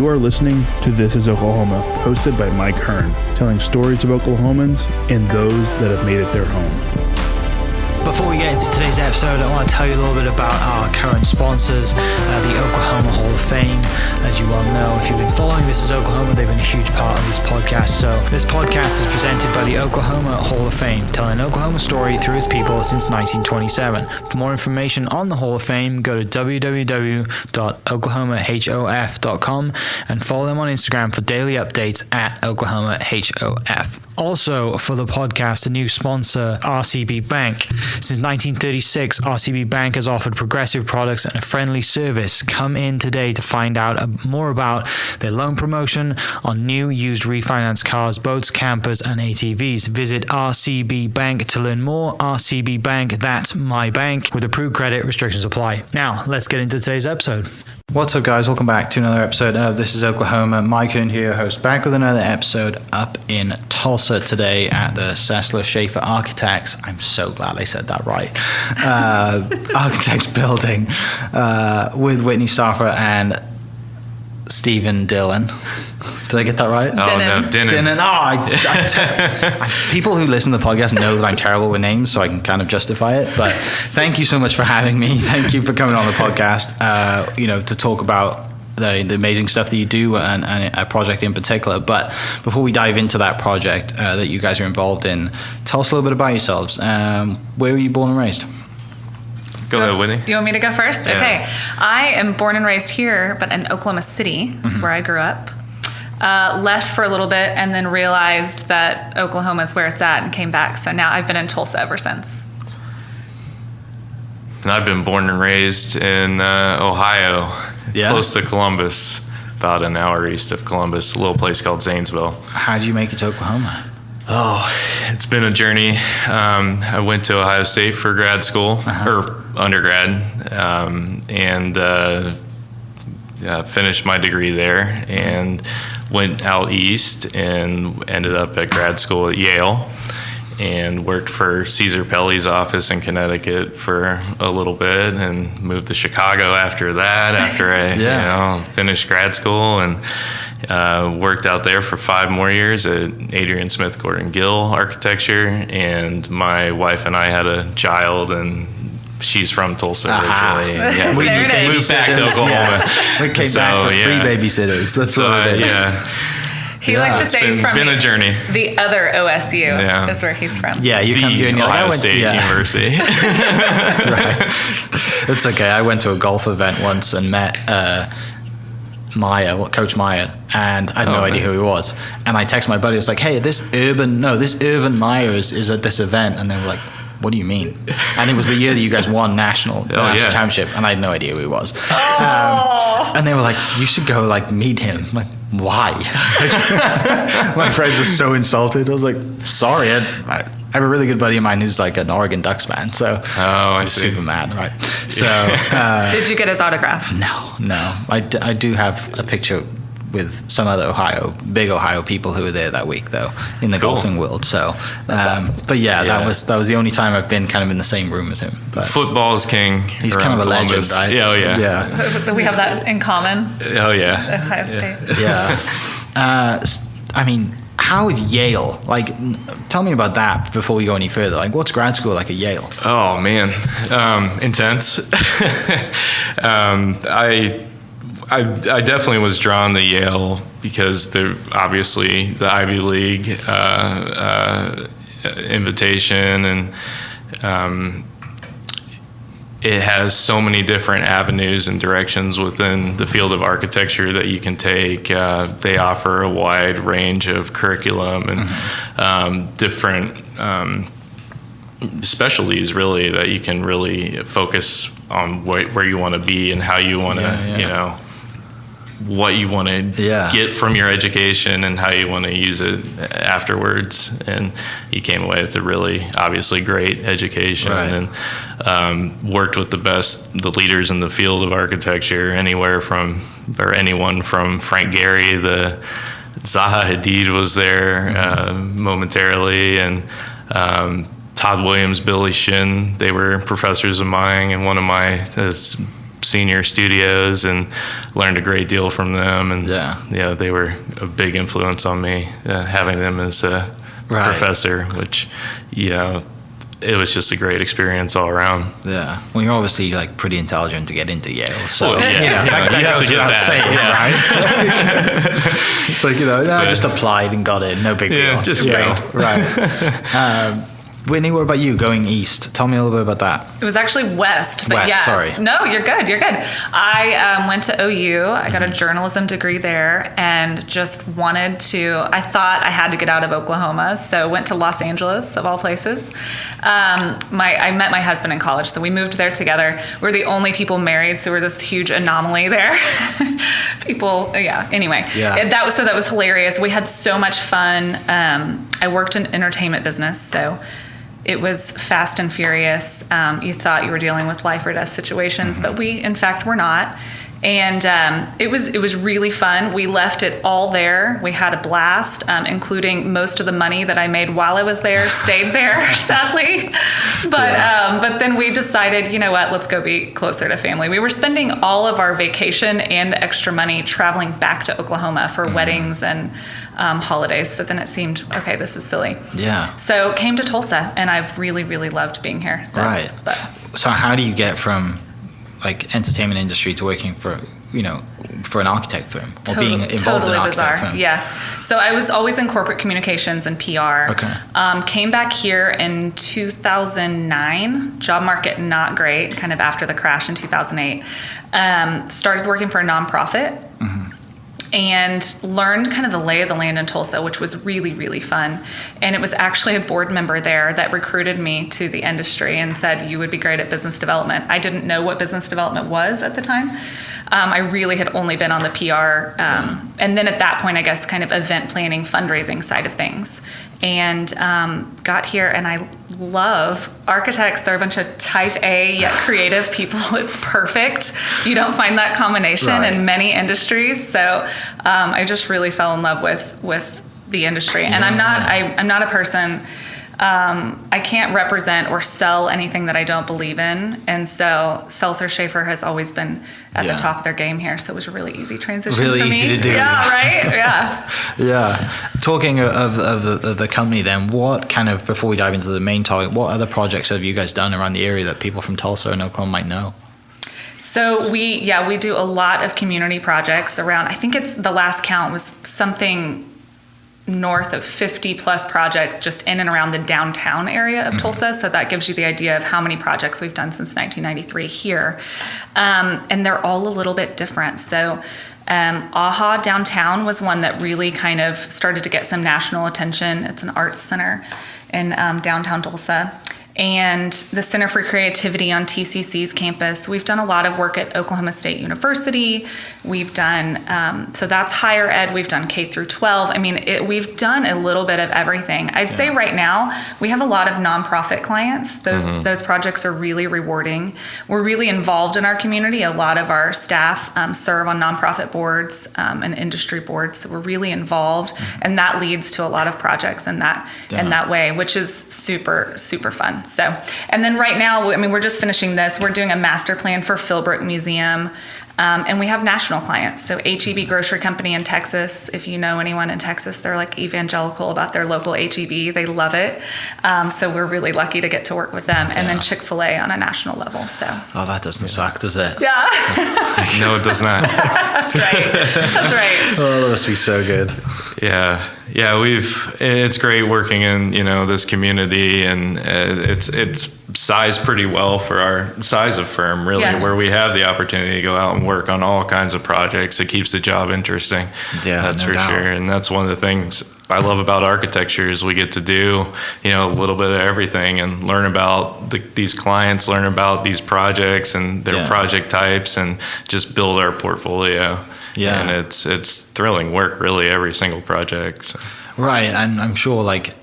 You are listening to This is Oklahoma, hosted by Mike Hearn, telling stories of Oklahomans and those that have made it their home. Before we get into today's episode, I want to tell you a little bit about our current sponsors, the Oklahoma Hall of Fame. As you well know, if you've been following This is Oklahoma, they've been a huge part of this podcast. So this podcast is presented by the Oklahoma Hall of Fame, telling an Oklahoma story through its people since 1927. For more information on the Hall of Fame, go to www.oklahomahof.com and follow them on Instagram for daily updates at OklahomaHOF. Also, for the podcast, a new sponsor, RCB Bank. Since 1936, RCB Bank has offered progressive products and a friendly service. Come in today to find out more about their loan promotion on new, used, refinanced cars, boats, campers, and ATVs. Visit RCB Bank to learn more. RCB Bank, that's my bank. With approved credit, restrictions apply. Now, let's get into today's episode. What's up, guys? Welcome back to another episode of This is Oklahoma. Mike Hearn here, host, back with another episode up in Tulsa today at the Selser Schaefer Architects. I'm so glad I said that right. Architects building with Whitney, Stauffer, and Stephen Dillon. Did I get that right? Oh, no, Dinnen. People who listen to the podcast know that I'm terrible with names, so I can kind of justify it. But thank you so much for having me. Thank you for coming on the podcast, to talk about the amazing stuff that you do and a project in particular. But before we dive into that project that you guys are involved in, tell us a little bit about yourselves. Where were you born and raised? Go ahead, Whitney. You want me to go first? Yeah. Okay. I am born and raised here, but in Oklahoma City is where I grew up. Left for a little bit and then realized that Oklahoma is where it's at and came back. So now I've been in Tulsa ever since. And I've been born and raised in Ohio, close to Columbus, about an hour east of Columbus, a little place called Zanesville. How did you make it to Oklahoma? Oh, it's been a journey. I went to Ohio State for grad school, or undergrad, and finished my degree there and went out east and ended up at grad school at Yale and worked for Caesar Pelle's office in Connecticut for a little bit and moved to Chicago after that, after I finished grad school, and worked out there for 5 more years at Adrian Smith Gordon Gill Architecture, and my wife and I had a child, and she's from Tulsa originally. Yeah, we moved back to Oklahoma. Yeah. We came back for free babysitters. That's what it is. Yeah. He likes to say he's from been a journey. The other OSU is where he's from. Yeah, you come here and you're like, Ohio State University. Right. It's okay. I went to a golf event once and met Coach Meyer, and I had no idea who he was. And I texted my buddy, I was like, hey, this Urban Meyer is at this event. And they were like, what do you mean? And it was the year that you guys won national championship, and I had no idea who he was. And they were like, you should go meet him. I'm like, why? My friends were so insulted. I was like, sorry, I have a really good buddy of mine who's like an Oregon Ducks fan, so I see. Super mad, right? So did you get his autograph? No. I do have a picture with some other big Ohio people who were there that week, though, in the golfing world. So, awesome. But that was the only time I've been kind of in the same room as him. But football is king. He's kind of a Columbus. legend, right? Yeah. We have that in common. Oh yeah. Ohio State. Yeah. I mean, how is Yale? Tell me about that before we go any further. What's grad school like at Yale? Oh man, intense. I definitely was drawn to Yale because they're obviously the Ivy League invitation, and it has so many different avenues and directions within the field of architecture that you can take. They offer a wide range of curriculum and different specialties, really, that you can really focus on where you want to be and how you want to, what you want to get from your education and how you want to use it afterwards. And you came away with a really, obviously, great education, and worked with the leaders in the field of architecture, anyone from Frank Gehry, the Zaha Hadid was there momentarily, and Todd Williams, Billy Shin. They were professors of mine, and one of my senior studios and learned a great deal from them. And they were a big influence on me, having them as a professor, which, it was just a great experience all around. Yeah. Well, you're obviously like pretty intelligent to get into Yale. So, you have to get that. Saying, right? It's like, I just applied and got in. No big deal. Just failed. Right. Whitney, what about you going east? Tell me a little bit about that. It was actually west, but West, sorry. No, you're good. I went to OU. I got a journalism degree there and just I thought I had to get out of Oklahoma, so went to Los Angeles, of all places. I met my husband in college, so we moved there together. We're the only people married, so we're this huge anomaly there. Anyway. Yeah. That was hilarious. We had so much fun. I worked in entertainment business, so it was fast and furious. You thought you were dealing with life or death situations, but we, in fact, were not. And it was really fun. We left it all there. We had a blast, including most of the money that I made while I was there stayed there, sadly. But then we decided, you know what, let's go be closer to family. We were spending all of our vacation and extra money traveling back to Oklahoma for weddings and holidays. So then it seemed, okay, this is silly. Yeah. So came to Tulsa, and I've really, really loved being here since. Right. But. So how do you get from like entertainment industry to working for an architect firm or being involved in an architect firm? Yeah. So I was always in corporate communications and PR. Okay. Came back here in 2009. Job market not great, kind of after the crash in 2008. Started working for a nonprofit. And learned kind of the lay of the land in Tulsa, which was really, really fun. And it was actually a board member there that recruited me to the industry and said, you would be great at business development. I didn't know what business development was at the time. I really had only been on the PR. And then at that point, I guess, kind of event planning, fundraising side of things. And got here, and I love architects. They're a bunch of type A yet creative people. It's perfect. You don't find that combination in many industries. So I just really fell in love with the industry. And I'm not a person. I can't represent or sell anything that I don't believe in. And so Selser Schaefer has always been at the top of their game here. So it was a really easy transition for me. Really easy to do. Yeah, right? Yeah. Yeah. Talking of the company then, what kind of, before we dive into the main topic, what other projects have you guys done around the area that people from Tulsa and Oklahoma might know? So we do a lot of community projects around, I think it's the last count was something north of 50 plus projects just in and around the downtown area of Tulsa. So that gives you the idea of how many projects we've done since 1993 here. And they're all a little bit different. So AHA downtown was one that really kind of started to get some national attention. It's an arts center in downtown Tulsa. And the Center for Creativity on TCC's campus. We've done a lot of work at Oklahoma State University. We've done, so that's higher ed. We've done K through 12. I mean, we've done a little bit of everything. I'd say right now, we have a lot of nonprofit clients. Those projects are really rewarding. We're really involved in our community. A lot of our staff serve on nonprofit boards and industry boards. So we're really involved. And that leads to a lot of projects in that way, which is super, super fun. So, and then right now, I mean, we're just finishing this. We're doing a master plan for Philbrook Museum. And we have national clients. So H-E-B Grocery Company in Texas, if you know anyone in Texas, they're like evangelical about their local H-E-B. They love it. So we're really lucky to get to work with them. And then Chick-fil-A on a national level. So. Oh, that doesn't suck, does it? Yeah. No, it does not. That's right. Oh, that must be so good. Yeah. It's great working in, this community, and it's sized pretty well for our size of firm, really, where we have the opportunity to go out and work on all kinds of projects. It keeps the job interesting. Yeah, that's no for doubt. sure. And that's one of the things I love about architecture is we get to do, a little bit of everything and learn about these clients, learn about these projects and their project types, and just build our portfolio. Yeah. And it's thrilling work, really, every single project. So. Right. And I'm sure, like,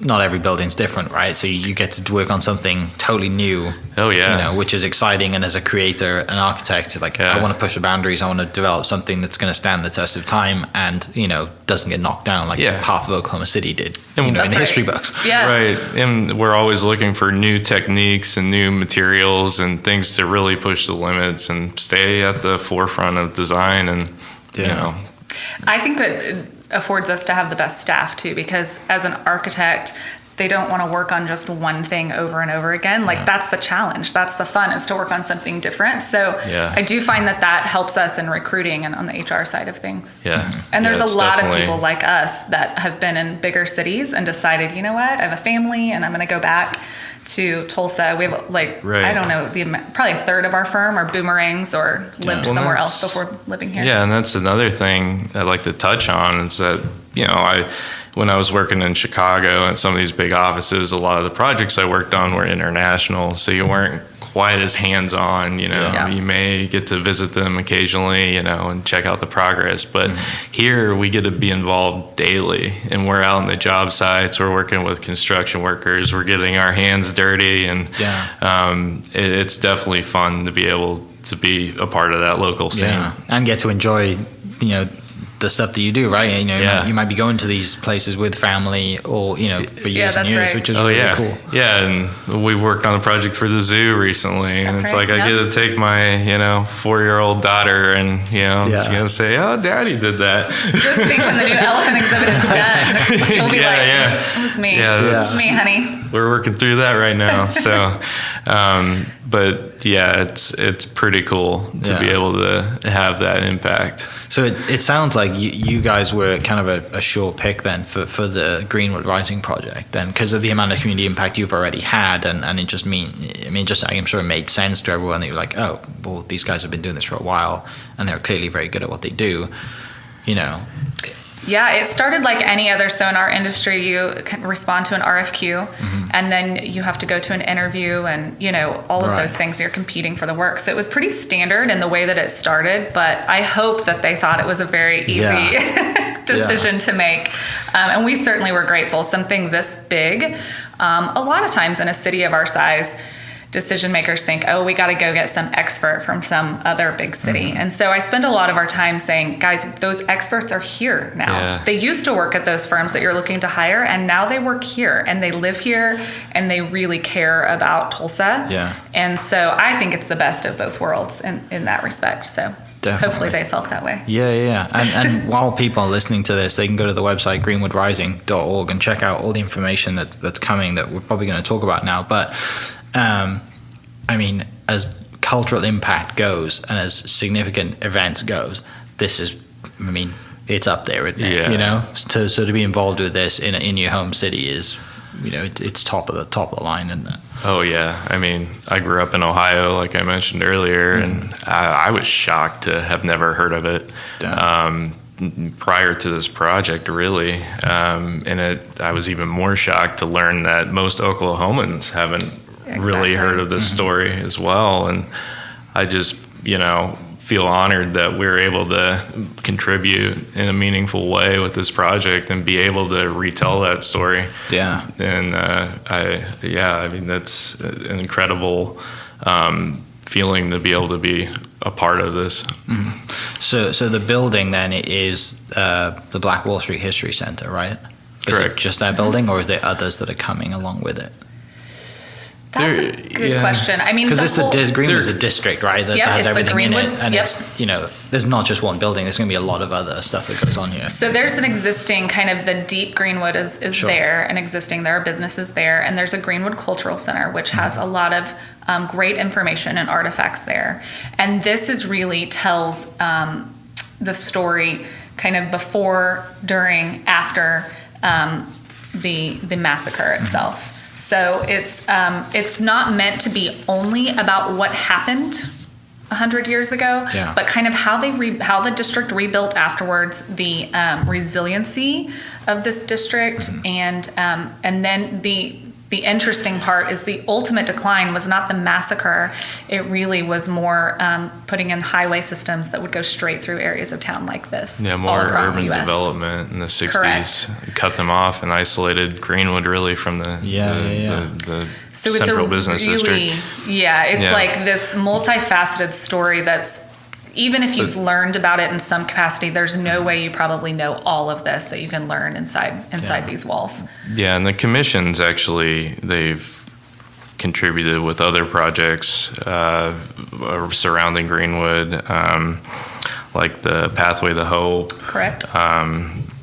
not every building's different, right? So you get to work on something totally new. Oh yeah. You know, which is exciting. And as a creator, an architect, like I want to push the boundaries. I want to develop something that's going to stand the test of time and, doesn't get knocked down like half of Oklahoma City did, in the history books. Yeah. Right. And we're always looking for new techniques and new materials and things to really push the limits and stay at the forefront of design. And, I think it affords us to have the best staff too, because as an architect, they don't want to work on just one thing over and over again. Like that's the challenge. That's the fun, is to work on something different. So I do find that helps us in recruiting and on the HR side of things. Yeah. And there's a lot of people like us that have been in bigger cities and decided, you know what, I have a family and I'm going to go back to Tulsa. We have I don't know, probably a third of our firm are boomerangs or lived somewhere else before living here. Yeah, and that's another thing I'd like to touch on is that, when I was working in Chicago at some of these big offices, a lot of the projects I worked on were international, so you weren't quite as hands-on, You may get to visit them occasionally, and check out the progress. But here we get to be involved daily, and we're out on the job sites. We're working with construction workers. We're getting our hands dirty, and it's definitely fun to be able to be a part of that local scene and get to enjoy, the stuff that you do, right? You might be going to these places with family or, for years and years, which is really cool. Yeah, and we worked on a project for the zoo recently, and it's I get to take my, 4-year-old daughter and, she's going to say, oh, Daddy did that. Just think when the new elephant exhibit is done, he'll be it was me. Yeah, it's me, honey. We're working through that right now. So, but it's pretty cool to be able to have that impact. So it sounds like you guys were kind of a sure pick then for the Greenwood Rising project then, because of the amount of community impact you've already had, and it just I'm sure it made sense to everyone that you're like, oh, well, these guys have been doing this for a while and they're clearly very good at what they do, Yeah, it started like any other. So in our industry, you can respond to an RFQ, and then you have to go to an interview, and all of those things. You're competing for the work. So it was pretty standard in the way that it started. But I hope that they thought it was a very easy decision to make, and we certainly were grateful. Something this big, a lot of times in a city of our size, decision makers think, oh, we got to go get some expert from some other big city. And so I spend a lot of our time saying, guys, those experts are here now. Yeah. They used to work at those firms that you're looking to hire, and now they work here and they live here and they really care about Tulsa. Yeah. And so I think it's the best of both worlds in that respect. So definitely. Hopefully they felt that way. Yeah. And while people are listening to this, they can go to the website greenwoodrising.org and check out all the information that's coming that we're probably going to talk about now. But as cultural impact goes and as significant events goes, this is, it's up there, isn't it? Yeah. So to be involved with this in your home city is, it's top of the line, isn't it? Oh yeah. I grew up in Ohio, like I mentioned earlier, and I was shocked to have never heard of it. Prior to this project, really. I was even more shocked to learn that most Oklahomans haven't really heard of this story as well. And I just, feel honored that we're able to contribute in a meaningful way with this project and be able to retell that story. Yeah. And that's an incredible feeling to be able to be a part of this. So the building then is the Black Wall Street History Center, right? Is it just that building, or is there others that are coming along with it? That's a good question. Because Greenwood is a district, right? That has everything in it, and it's there's not just one building. There's going to be a lot of other stuff that goes on here. So there's an existing kind of the deep Greenwood is there and existing. There are businesses there, and there's a Greenwood Cultural Center which has a lot of great information and artifacts there. And this is really tells the story kind of before, during, after the massacre itself. So it's not meant to be only about what happened 100 years ago, but kind of how the district rebuilt afterwards, the resiliency of this district, and then the interesting part is the ultimate decline was not the massacre. It really was more putting in highway systems that would go straight through areas of town like this. Yeah, more urban development in the 60s. Correct. Cut them off and isolated Greenwood really from the so central business district. Yeah, it's like this multifaceted story that's, even if you've learned about it in some capacity, there's no way you probably know all of this that you can learn inside these walls. Yeah, and the commissions actually, they've contributed with other projects surrounding Greenwood, like the Pathway to Hope. Correct.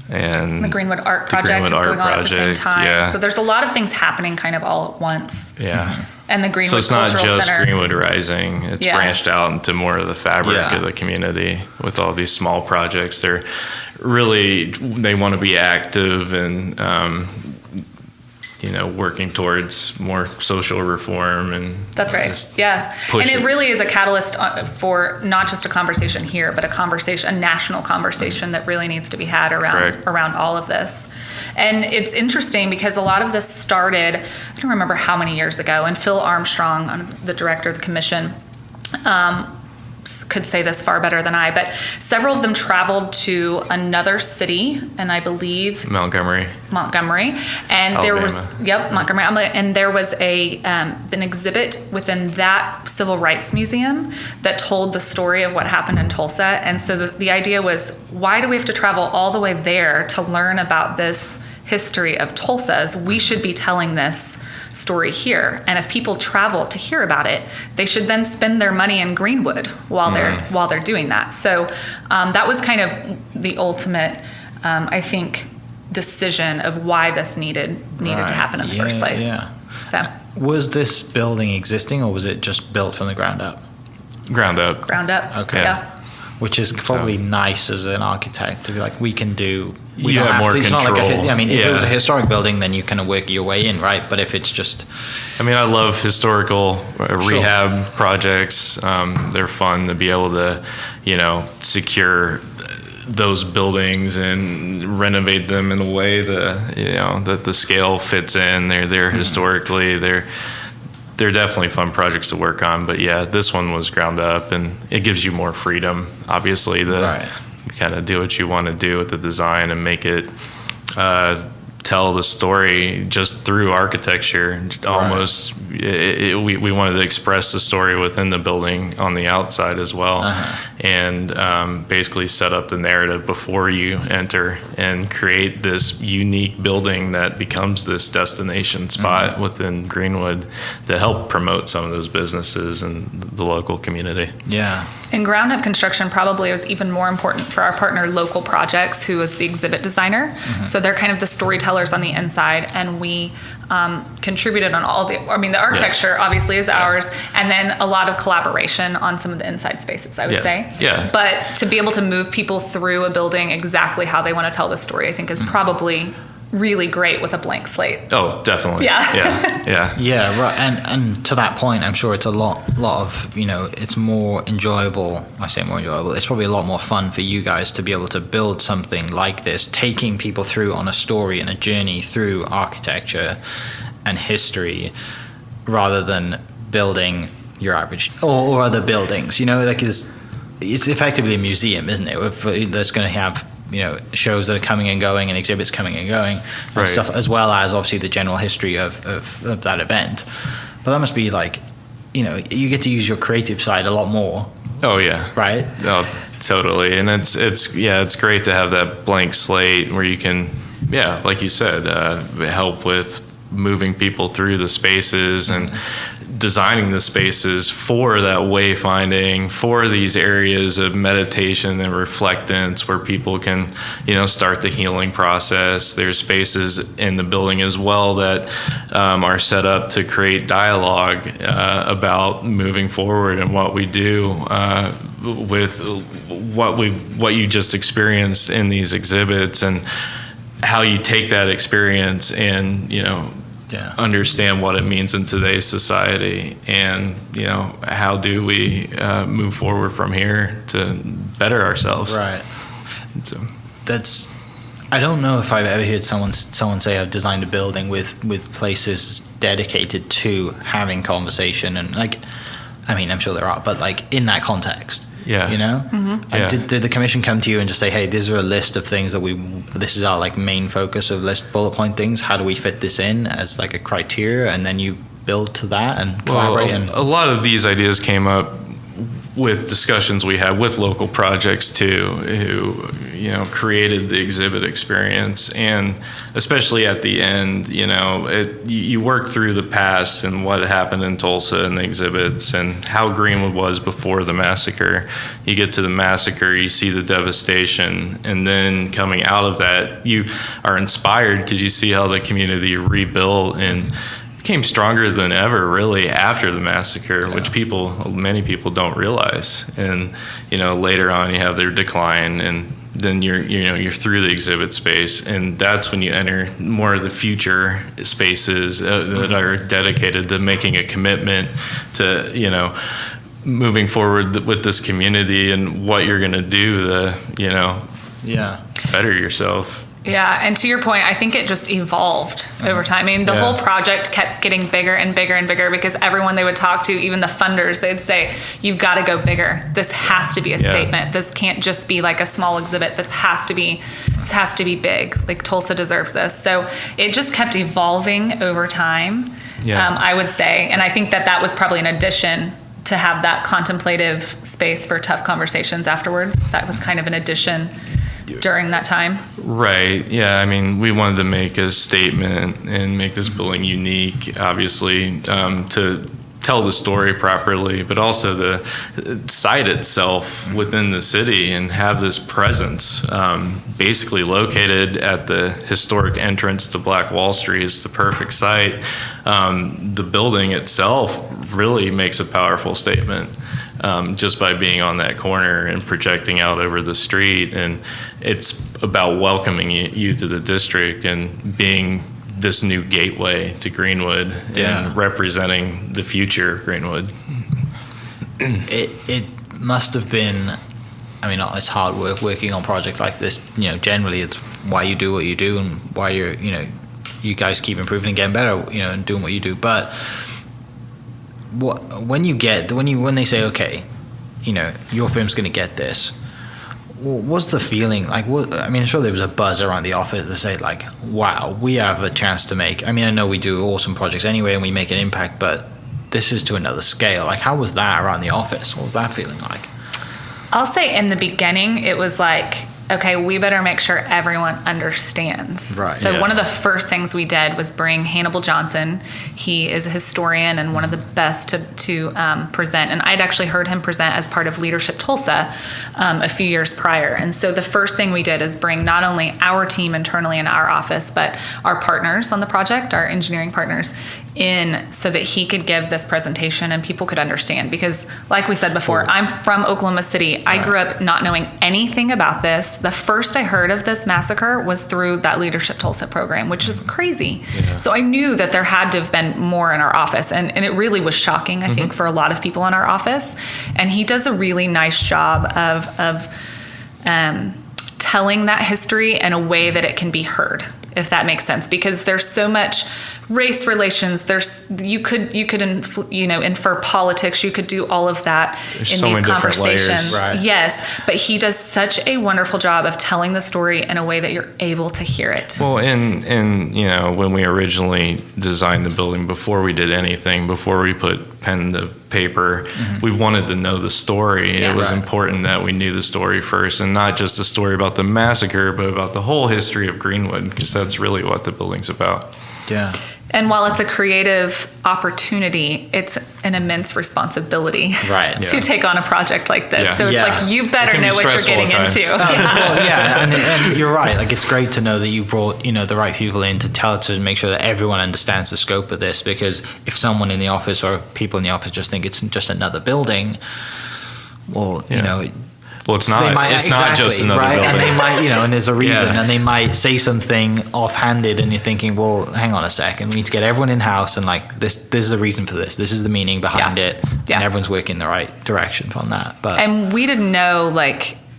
And the Greenwood Art Project is going on at the same time. Yeah. So there's a lot of things happening kind of all at once. Yeah. And the Greenwood Cultural Center. So it's not just Center. Greenwood Rising. It's branched out into more of the fabric of the community with all these small projects. They're really, they want to be active and, working towards more social reform and that's right. Yeah. And it really is a catalyst for not just a conversation here, but a national conversation that really needs to be had around all of this. And it's interesting because a lot of this started, I don't remember how many years ago, and Phil Armstrong, the director of the commission, could say this far better than I, but several of them traveled to another city, and I believe Montgomery, and there was Montgomery, and there was an exhibit within that civil rights museum that told the story of what happened in Tulsa. And so the idea was, why do we have to travel all the way there to learn about this history of Tulsa? As we should be telling this story here, and if people travel to hear about it, they should then spend their money in Greenwood while they're doing that. So that was kind of the ultimate, I think, decision of why this needed to happen in the first place. Yeah. So was this building existing, or was it just built from the ground up? Ground up. Okay. Yeah. Which is probably nice as an architect to be like, we can do. You have more control. Not like if it was a historic building, then you kind of work your way in, right? But if it's just, I love historical rehab projects. They're fun to be able to, secure those buildings and renovate them in a way that the scale fits in. They're historically they're definitely fun projects to work on. But yeah, this one was ground up, and it gives you more freedom, obviously, to kind of do what you want to do with the design and make it tell the story just through architecture. Almost, we wanted to express the story within the building on the outside as well, and basically set up the narrative before you enter and create this unique building that becomes this destination spot within Greenwood to help promote some of those businesses and the local community. Yeah. And ground up construction probably was even more important for our partner Local Projects, who is the exhibit designer. So they're kind of the storytellers on the inside, and we contributed on all the architecture obviously is ours, and then a lot of collaboration on some of the inside spaces, I would say. Yeah. But to be able to move people through a building exactly how they want to tell the story, I think is probably really great with a blank slate. Oh, definitely. Yeah, right. And to that point, I'm sure it's a lot of, it's more enjoyable. I say more enjoyable. It's probably a lot more fun for you guys to be able to build something like this, taking people through on a story and a journey through architecture and history, rather than building your average or other buildings. It's effectively a museum, isn't it? That's going to have shows that are coming and going and exhibits coming and going and stuff, as well as obviously the general history of that event. But that must be like, you get to use your creative side a lot more. Oh yeah. Right? Oh, totally. And it's great to have that blank slate where you can, like you said, help with moving people through the spaces and designing the spaces for that wayfinding, for these areas of meditation and reflectance where people can, start the healing process. There's spaces in the building as well that are set up to create dialogue about moving forward and what we do with what you just experienced in these exhibits, and how you take that experience and understand what it means in today's society, and how do we move forward from here to better ourselves. Right. So I don't know if I've ever heard someone say I've designed a building with places dedicated to having conversation and like, I mean, I'm sure there are, but like in that context. Yeah. You know? Mm-hmm. Like, did the commission come to you and just say, hey, these are a list of things that this is our like main focus of list bullet point things. How do we fit this in as like a criteria? And then you build to that and collaborate. A lot of these ideas came up with discussions we had with local projects too, who, you know, created the exhibit experience. And especially at the end, you know, you work through the past and what happened in Tulsa and the exhibits and how Greenwood was before the massacre. You get to the massacre, you see the devastation, and then coming out of that, you are inspired because you see how the community rebuilt and became stronger than ever really after the massacre, which many people don't realize. And, you know, later on you have their decline, and then you're through the exhibit space, and that's when you enter more of the future spaces that are dedicated to making a commitment to, you know, moving forward with this community and what you're going to do to, you know, better yourself. Yeah, and to your point, I think it just evolved over time. I mean, the whole project kept getting bigger and bigger and bigger because everyone they would talk to, even the funders, they'd say, "You've got to go bigger. This has to be a statement. This can't just be like a small exhibit. This has to be big. Like Tulsa deserves this." So it just kept evolving over time. Yeah. I would say, and I think that was probably an addition to have that contemplative space for tough conversations afterwards. That was kind of an addition during that time. Right. Yeah. I mean, we wanted to make a statement and make this building unique, obviously, to tell the story properly, but also the site itself within the city and have this presence. Basically located at the historic entrance to Black Wall Street is the perfect site. The building itself really makes a powerful statement. Just by being on that corner and projecting out over the street. And it's about welcoming you to the district and being this new gateway to Greenwood and representing the future of Greenwood. It must have been, I mean, it's hard work working on projects like this. You know, generally it's why you do what you do and why you guys keep improving and getting better, you know, and doing what you do. But when they say, okay, you know, your firm's going to get this, what's the feeling like? I mean, I'm sure there was a buzz around the office to say like, wow, we have a chance to make, I mean, I know we do awesome projects anyway and we make an impact, but this is to another scale. Like, how was that around the office? What was that feeling like? I'll say in the beginning, it was like, okay, we better make sure everyone understands. Right. So one of the first things we did was bring Hannibal Johnson. He is a historian and one of the best to present. And I'd actually heard him present as part of Leadership Tulsa a few years prior. And so the first thing we did is bring not only our team internally in our office, but our partners on the project, our engineering partners, in so that he could give this presentation and people could understand. Because like we said before, I'm from Oklahoma City. I grew up not knowing anything about this. The first I heard of this massacre was through that Leadership Tulsa program, which is crazy. Yeah. So I knew that there had to have been more in our office. And it really was shocking, I think, for a lot of people in our office. And he does a really nice job of telling that history in a way that it can be heard, if that makes sense, because there's so much race relations. You could infer politics. You could do all of that in these conversations. Right. Yes, but he does such a wonderful job of telling the story in a way that you're able to hear it. Well, and you know, when we originally designed the building, before we did anything, before we put pen to paper, we wanted to know the story. Yeah, it was important that we knew the story first, and not just the story about the massacre, but about the whole history of Greenwood, because that's really what the building's about. Yeah. And while it's a creative opportunity, it's an immense responsibility to take on a project like this. Yeah. So it's like, you better know what you're getting into. And you're right. Like, it's great to know that you brought, the right people in to make sure that everyone understands the scope of this. Because if someone in the office or people in the office just think it's just another building, well, well, it's not. It's not just another building. And they might, and there's a reason, and they might say something offhanded, and you're thinking, well, hang on a second, we need to get everyone in house, and like this is the reason for this. This is the meaning behind it, and everyone's working in the right direction on that. But and we didn't know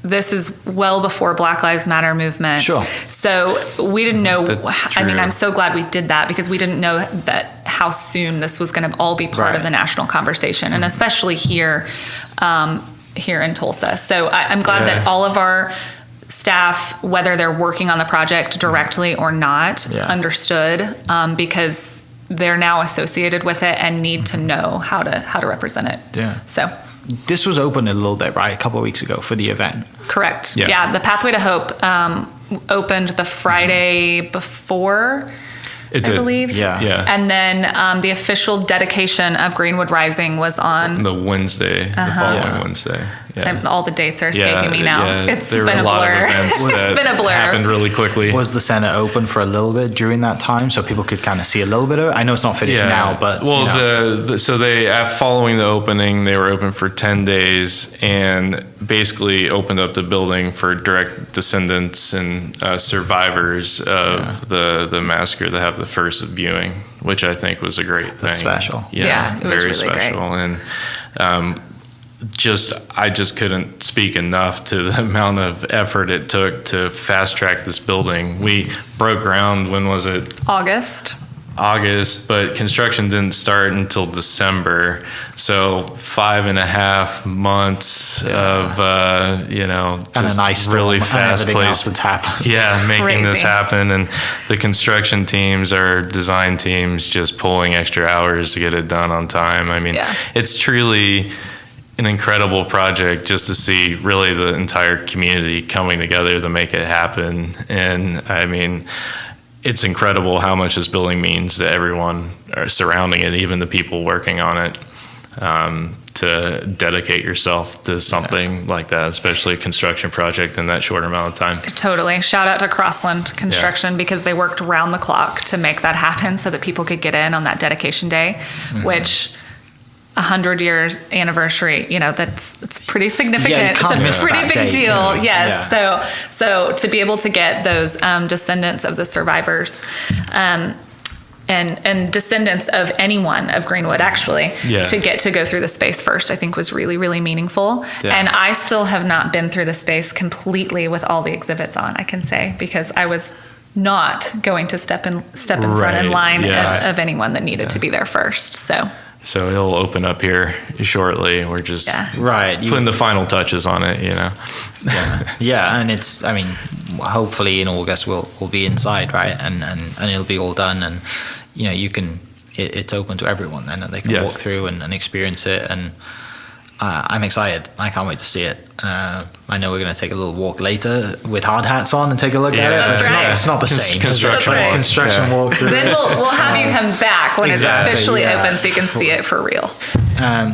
this is well before Black Lives Matter movement. Sure. So we didn't know. That's I mean, true. I'm so glad we did that because we didn't know that how soon this was going to all be part of the national conversation, and especially here in Tulsa. So I'm glad that all of our staff, whether they're working on the project directly or not, understood because they're now associated with it and need to know how to represent it. Yeah. So this was open a little bit, right? A couple of weeks ago for the event. correct. Yeah. Yeah. The Pathway to Hope opened the Friday before. It did. I believe. Yeah. And then the official dedication of Greenwood Rising was on The Wednesday, the following Wednesday. Yeah. and all the dates are escaping me now. Yeah. It's There been were a a lot blur. of events It's that been a blur. happened really quickly. Was the center open for a little bit during that time so people could kind of see a little bit of it? I know it's not finished now, but well, so they following the opening, they were open for 10 days and basically opened up the building for direct descendants and survivors of the massacre to have the first viewing, which I think was a great thing. That's special. Yeah, it was very really great. special, and I just couldn't speak enough to the amount of effort it took to fast track this building. We broke ground, when was it? August, but construction didn't start until December. So 5.5 months of, and just an ice storm really and fast everything else place. that's happened. Yeah, making this Crazy. happen. And the construction teams, our design teams, just pulling extra hours to get it done on time. I mean, it's truly an incredible project just to see really the entire community coming together to make it happen. And I mean, it's incredible how much this building means to everyone surrounding it, even the people working on it, to dedicate yourself to something like that, especially a construction project in that short amount of time. Totally. Shout out to Crossland Construction because they worked round the clock to make that happen so that people could get in on that dedication day, which 100 years anniversary, it's pretty significant. Yeah, you can't it's miss a pretty that big date, deal. can you? Yes. Yeah. So to be able to get those descendants of the survivors and descendants of anyone of Greenwood actually to get to go through the space first, I think was really, really meaningful. Yeah. And I still have not been through the space completely with all the exhibits on, I can say, because I was not going to step in front in Right. line Yeah. of anyone that needed to be there first. So it'll open up here shortly. We're just Right. putting the final touches on it, Yeah, and it's, I mean, hopefully in August we'll be inside, right? And it'll be all done, and you can, it's open to everyone, and they can walk through and experience it, and I'm excited. I can't wait to see it. I know we're going to take a little walk later with hard hats on and take a look at it. That's right. It's not the same. Construction walk. Construction walk. Then we'll have you come back when Exactly, it's officially yeah. open so you can see it for real.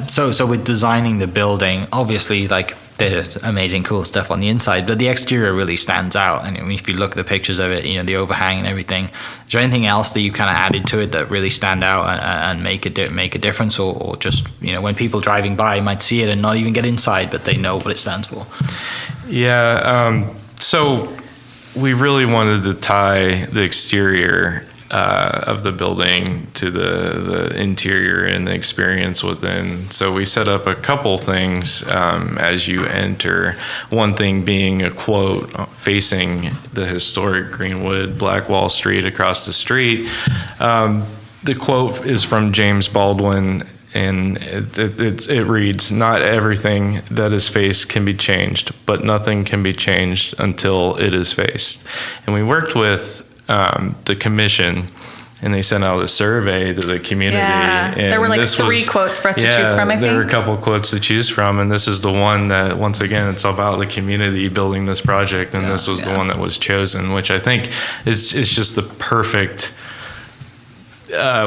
So with designing the building, obviously, like, there's amazing cool stuff on the inside, but the exterior really stands out. And if you look at the pictures of it, the overhang and everything, is there anything else that you kind of added to it that really stand out and make a difference, or just when people driving by might see it and not even get inside, but they know what it stands for? Yeah. So we really wanted to tie the exterior of the building to the interior and the experience within. So we set up a couple things as you enter. One thing being a quote facing the historic Greenwood Black Wall Street across the street. The quote is from James Baldwin, and it reads, "Not everything that is faced can be changed, but nothing can be changed until it is faced." And we worked with the commission, and they sent out a survey to the community. Yeah, and there were like this 3 quotes for us to choose from, I think. There were a couple quotes to choose from, and this is the one that, once again, it's about the community building this project, and this was the one that was chosen, which I think it's just the perfect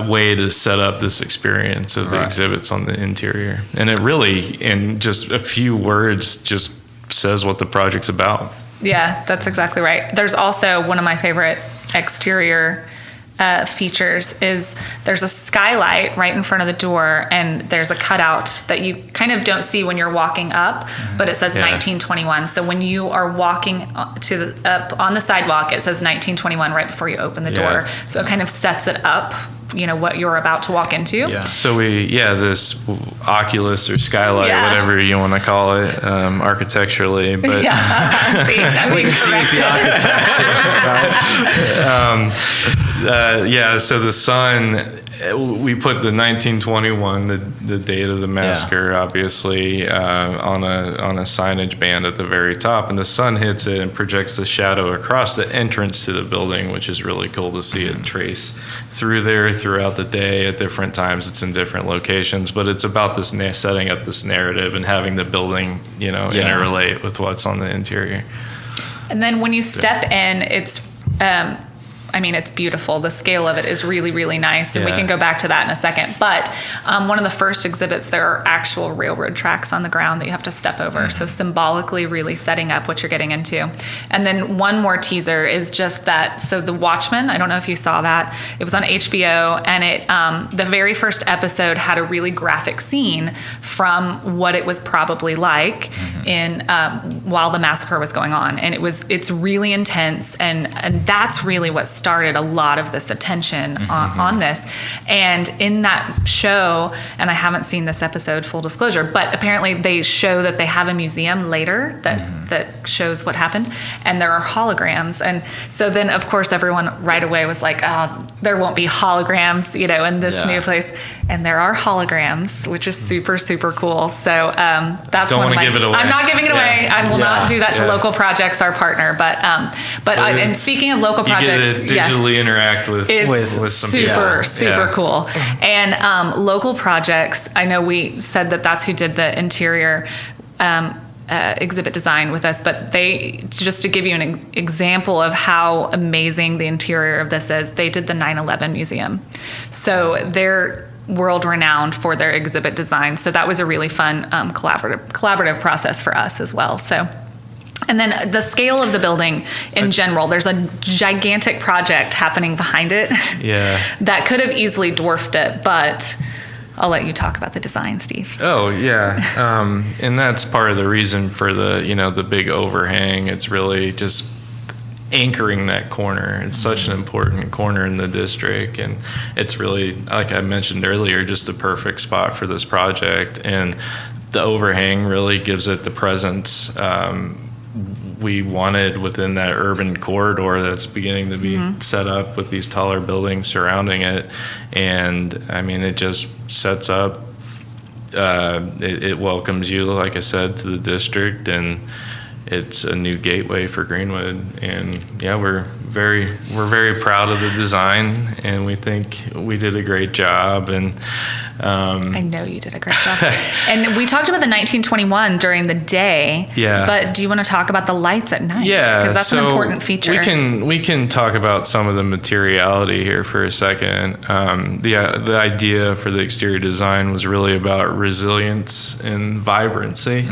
way to set up this experience of the exhibits on the interior. And it really, in just a few words, just says what the project's about. Yeah, that's exactly right. There's also one of my favorite exterior features is there's a skylight right in front of the door, and there's a cutout that you kind of don't see when you're walking up, but it says 1921. So when you are walking up on the sidewalk, it says 1921 right before you open the door. So it kind of sets it up what you're about to walk into. Yeah. So this Oculus or skylight, whatever you want to call it, architecturally, but See, we can see the architecture, right? So the sun, we put the 1921, the date of the massacre, obviously, on a signage band at the very top, and the sun hits it and projects the shadow across the entrance to the building, which is really cool to see it trace through there throughout the day at different times. It's in different locations, but it's about this setting up this narrative and having the building, interrelate with what's on the interior. And then when you step in, it's it's beautiful. The scale of it is really, really nice. And we can go back to that in a second. But one of the first exhibits, there are actual railroad tracks on the ground that you have to step over. Mm-hmm. So symbolically really setting up what you're getting into. And then one more teaser is just that. So The Watchmen, I don't know if you saw that. It was on HBO. And the very first episode had a really graphic scene from what it was probably like in while the massacre was going on. And it's really intense. And that's really what started a lot of this attention on this. And in that show, and I haven't seen this episode, full disclosure, but apparently they show that they have a museum later that shows what happened, and there are holograms. And so then, of course, everyone right away was like, oh, there won't be holograms, in this new place. And there are holograms, which is super, super cool. So that's Don't one want of to give it away. I'm not giving it away. I will not do that to Local Projects, our partner. But and speaking of local projects, you get to digitally interact with some people. Super cool. And Local Projects, I know we said that's who did the interior exhibit design with us, but just to give you an example of how amazing the interior of this is, they did the 9/11 museum. So they're world renowned for their exhibit design. So that was a really fun collaborative process for us as well. So. And then the scale of the building in general, there's a gigantic project happening behind it that could have easily dwarfed it, but I'll let you talk about the design, Steve. Oh, yeah. And that's part of the reason for the big overhang. It's really just anchoring that corner. It's such an important corner in the district, and it's really, like I mentioned earlier, just the perfect spot for this project. And the overhang really gives it the presence we wanted within that urban corridor that's beginning to be set up with these taller buildings surrounding it. And it just sets up, it welcomes you, like I said, to the district, and it's a new gateway for Greenwood. And we're very proud of the design, and we think we did a great job. And I know you did a great job. And we talked about the 1921 during the day. Yeah. But do you want to talk about the lights at night? Yeah. Because that's an important feature. We can talk about some of the materiality here for a second. The idea for the exterior design was really about resilience and vibrancy.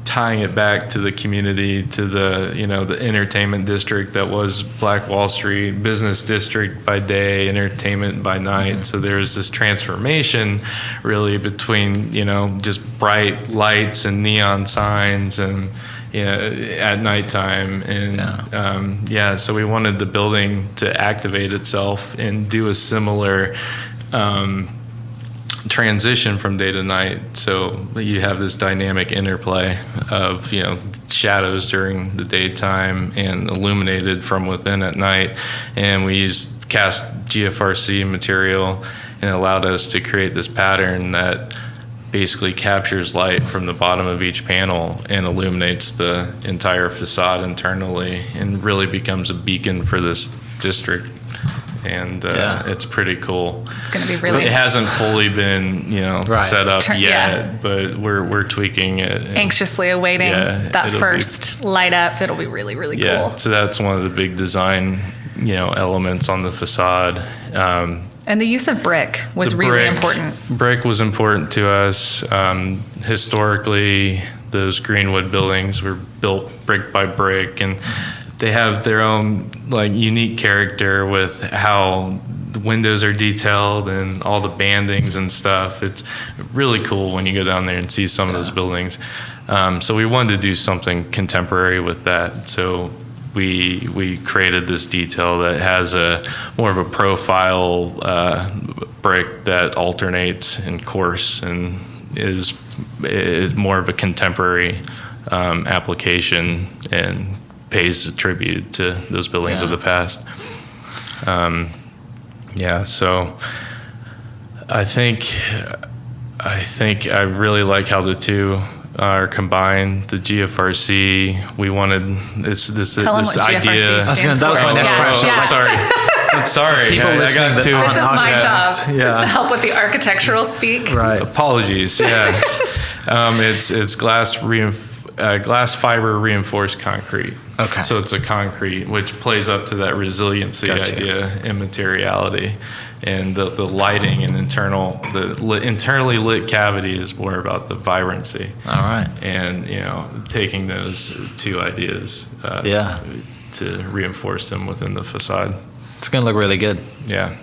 Tying it back to the community, to the the entertainment district that was Black Wall Street, business district by day, entertainment by night. So there's this transformation really between just bright lights and neon signs and at nighttime. And so we wanted the building to activate itself and do a similar transition from day to night, so you have this dynamic interplay of shadows during the daytime and illuminated from within at night. And we used cast GFRC material, and it allowed us to create this pattern that basically captures light from the bottom of each panel and illuminates the entire facade internally, and really becomes a beacon for this district. And it's pretty cool. It's going to be really. It hasn't fully been, set up yet, but we're tweaking it. Anxiously awaiting that first light up. It'll be really, really cool. Yeah. So that's one of the big design, elements on the facade. And the use of brick was really important. Brick was important to us. Historically, those Greenwood buildings were built brick by brick, and they have their own unique character with how the windows are detailed and all the bandings and stuff. It's really cool when you go down there and see some of those buildings. So we wanted to do something contemporary with that. So we created this detail that has a more of a profile brick that alternates in course and is more of a contemporary application and pays a tribute to those buildings of the past. So I think I really like how the two are combined. The GFRC, we wanted this idea. That was my next question. Sorry. People listening, this is my job. Is to help with the architectural speak. Right. Apologies. Yeah. It's glass fiber reinforced concrete. Okay. So it's a concrete, which plays up to that resiliency idea and materiality. And the lighting and internally lit cavity is more about the vibrancy. All right. And, taking those two ideas to reinforce them within the facade. It's going to look really good. Yeah.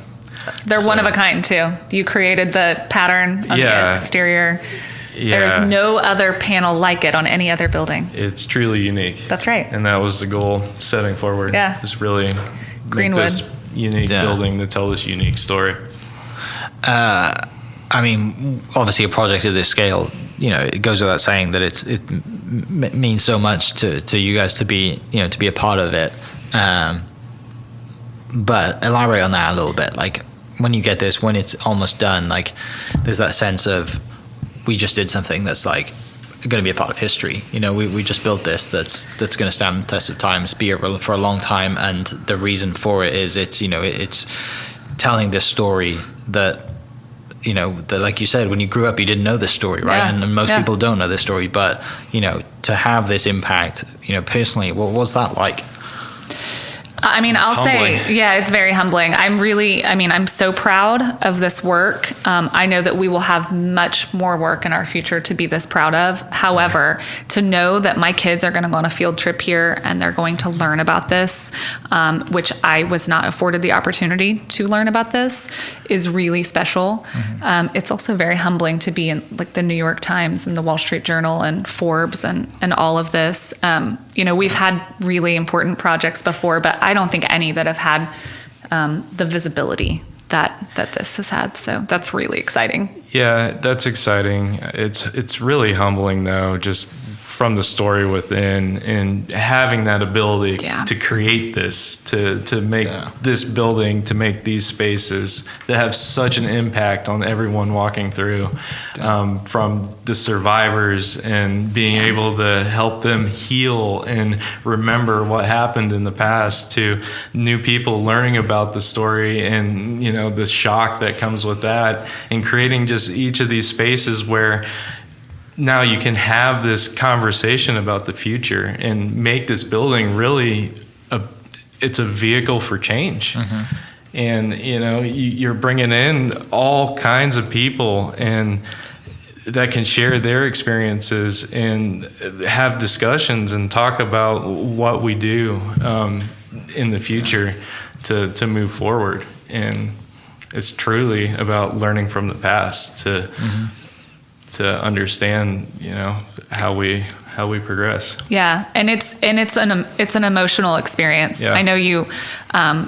They're one of a kind, too. You created the pattern of the exterior. Yeah. There's no other panel like it on any other building. It's truly unique. That's right. And that was the goal setting forward. Yeah. Just really Greenwood. Make this unique building to tell this unique story. Obviously a project of this scale, it goes without saying that it means so much to you guys to be a part of it. But elaborate on that a little bit. Like when you get this, when it's almost done, like there's that sense of, we just did something that's like going to be a part of history. We just built this that's going to stand the test of times, be here for a long time. And the reason for it is it's telling this story that, that, like you said, when you grew up, you didn't know this story, right? Yeah. And most people don't know this story, but, to have this impact, personally, what was that like? I'll say, it's very humbling. I'm so proud of this work. I know that we will have much more work in our future to be this proud of. However, to know that my kids are going to go on a field trip here and they're going to learn about this, which I was not afforded the opportunity to learn about this, is really special. Mm-hmm. It's also very humbling to be in like the New York Times and the Wall Street Journal and Forbes and all of this. We've had really important projects before, but I don't think any that have had the visibility that this has had. So that's really exciting. Yeah, that's exciting. It's really humbling though, just from the story within and having that ability to create this, to make this building, to make these spaces that have such an impact on everyone walking through, from the survivors and being able to help them heal and remember what happened in the past, to new people learning about the story and, the shock that comes with that, and creating just each of these spaces where now you can have this conversation about the future and make this building really it's a vehicle for change. Mm-hmm. And, you're bringing in all kinds of people and that can share their experiences and have discussions and talk about what we do in the future to move forward. And it's truly about learning from the past to understand, how we progress. Yeah, and it's an emotional experience. Yeah. I know you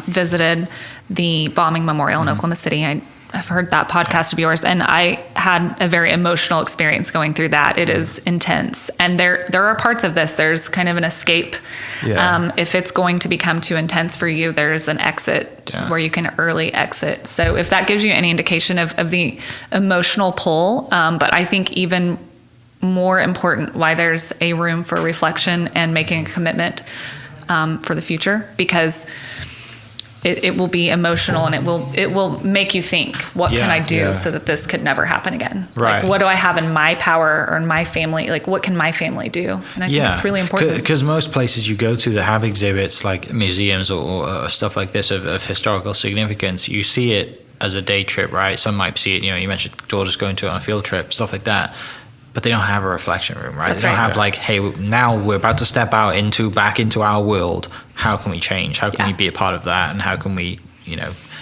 visited the bombing memorial in Oklahoma City. I've heard that podcast of yours, and I had a very emotional experience going through that. It is intense, and there are parts of this. There's kind of an escape. Yeah. If it's going to become too intense for you, there's an exit where you can early exit. So if that gives you any indication of the emotional pull, but I think even more important, why there's a room for reflection and making a commitment for the future, because it will be emotional and it will make you think, what can I do so that this could never happen again? Right. Like, what do I have in my power or in my family? Like, what can my family do? And I think it's really important. Because most places you go to that have exhibits, like museums or stuff like this of historical significance, you see it as a day trip, right? Some might see it, you mentioned daughters going to it on a field trip, stuff like that. But they don't have a reflection room, right? That's they don't right. have hey, now we're about to step out back into our world. How can we change? How can we be a part of that? And how can we,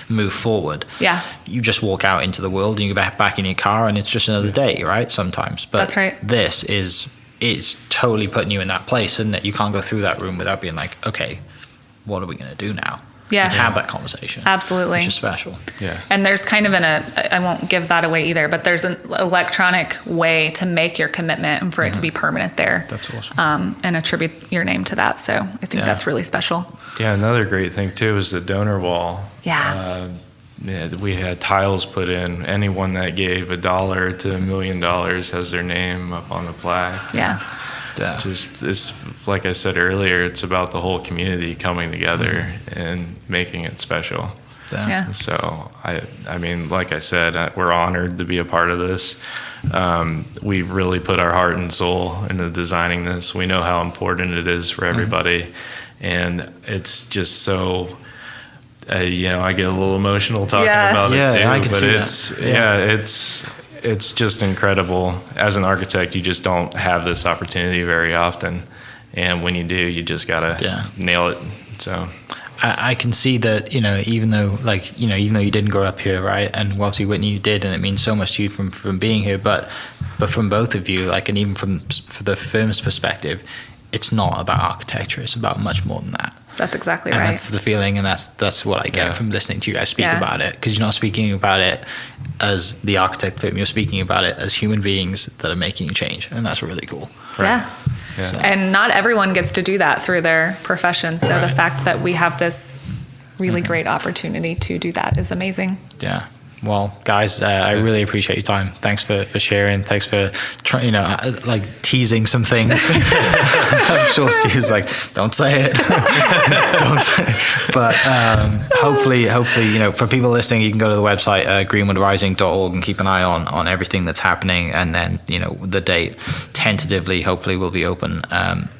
move forward? Yeah. You just walk out into the world and you go back in your car and it's just another day, right? Sometimes. But that's right. This is it's totally putting you in that place, and that you can't go through that room without being like, okay, what are we going to do now? Yeah. And have that conversation. Absolutely. Which is special. Yeah. And there's kind of I won't give that away either, but there's an electronic way to make your commitment and for it to be permanent there. That's awesome. And attribute your name to that. So I think that's really special. Yeah, another great thing too is the donor wall. Yeah. We had tiles put in. Anyone that gave $1 to $1 million has their name up on the plaque. Yeah. It's like I said earlier, it's about the whole community coming together and making it special. Yeah. So I mean, like I said, we're honored to be a part of this. We really put our heart and soul into designing this. We know how important it is for everybody, and it's just so. I get a little emotional talking about it too. I can but see it's just incredible. As an architect, you just don't have this opportunity very often, and when you do, you just gotta nail it. So I can see that, even though you didn't grow up here, right? And obviously Whitney, you did, and it means so much to you from being here. But from both of you, and even from the firm's perspective, it's not about architecture. It's about much more than that. That's exactly and right. That's the feeling, and that's what I get from listening to you guys speak about it. Because you're not speaking about it as the architect firm. You're speaking about it as human beings that are making a change, and that's really cool. Right. Yeah. So. And not everyone gets to do that through their profession. So the fact that we have this really great opportunity to do that is amazing. Yeah. Well, guys, I really appreciate your time. Thanks for sharing. Thanks for teasing some things. I'm sure Steve's like, don't say it. Don't say it. But hopefully, for people listening, you can go to the website, greenwoodrising.org, and keep an eye on everything that's happening. And then, the date tentatively, hopefully, will be open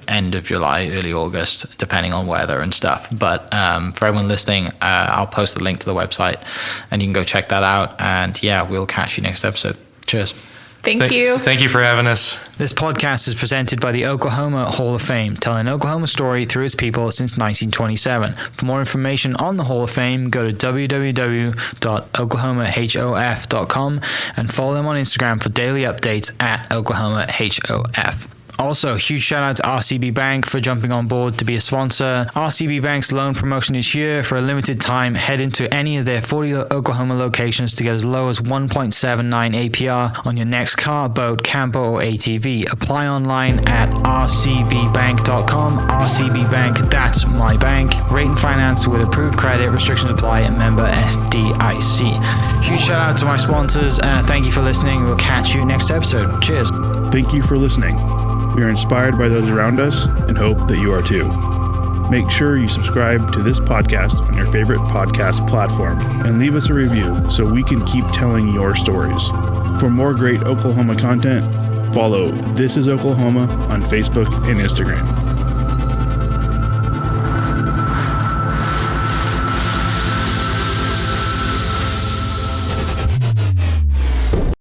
end of July, early August, depending on weather and stuff. But for everyone listening, I'll post the link to the website, and you can go check that out. And we'll catch you next episode. Cheers. Thank you. Thank you for having us. This podcast is presented by the Oklahoma Hall of Fame, telling Oklahoma story through its people since 1927. For more information on the Hall of Fame, go to www.oklahomahof.com and follow them on Instagram for daily updates at OklahomaHOF. Also, huge shout out to RCB Bank for jumping on board to be a sponsor. RCB Bank's loan promotion is here for a limited time. Head into any of their 40 Oklahoma locations to get as low as 1.79 APR on your next car, boat, camper, or ATV. Apply online at rcbbank.com. RCB Bank, that's my bank. Rate and finance with approved credit. Restrictions apply. And member FDIC. Huge shout out to my sponsors. Thank you for listening. We'll catch you next episode. Cheers. Thank you for listening. We are inspired by those around us and hope that you are too. Make sure you subscribe to this podcast on your favorite podcast platform and leave us a review so we can keep telling your stories. For more great Oklahoma content, follow This Is Oklahoma on Facebook and Instagram.